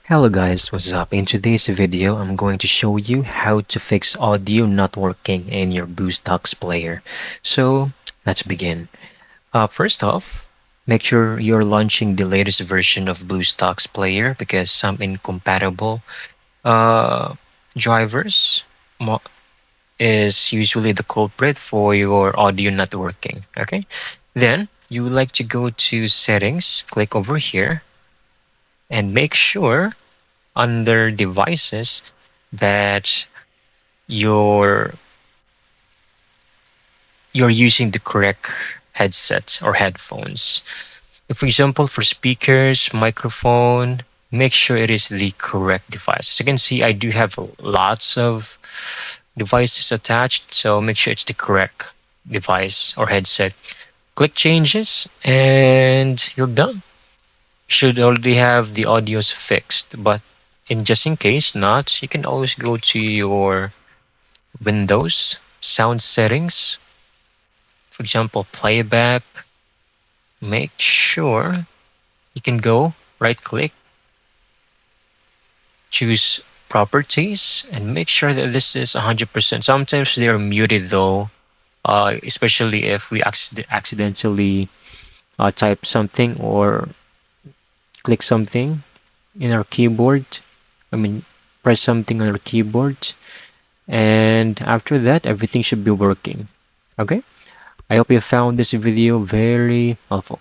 Hello guys, what's up? In today's video, I'm going to show you how to fix audio not working in your BlueStacks player. So let's begin. First off, make sure you're launching the latest version of BlueStacks player because some incompatible uh, drivers is usually the culprit for your audio not working. Okay, then you would like to go to settings, click over here, and make sure under devices that you're you're using the correct headset or headphones. For example, for speakers, microphone, make sure it is the correct device. As you can see, I do have lots of devices attached, so make sure it's the correct device or headset. Click changes and you're done. Should already have the audios fixed, but in just in case not, you can always go to your Windows sound settings, for example, playback. Make sure you can go right click, choose properties, and make sure that this is 100%. Sometimes they are muted though, especially if we accidentally type something or click something in our keyboard. I mean, press something on our keyboard, and after that, everything should be working. Okay? I hope you found this video very helpful.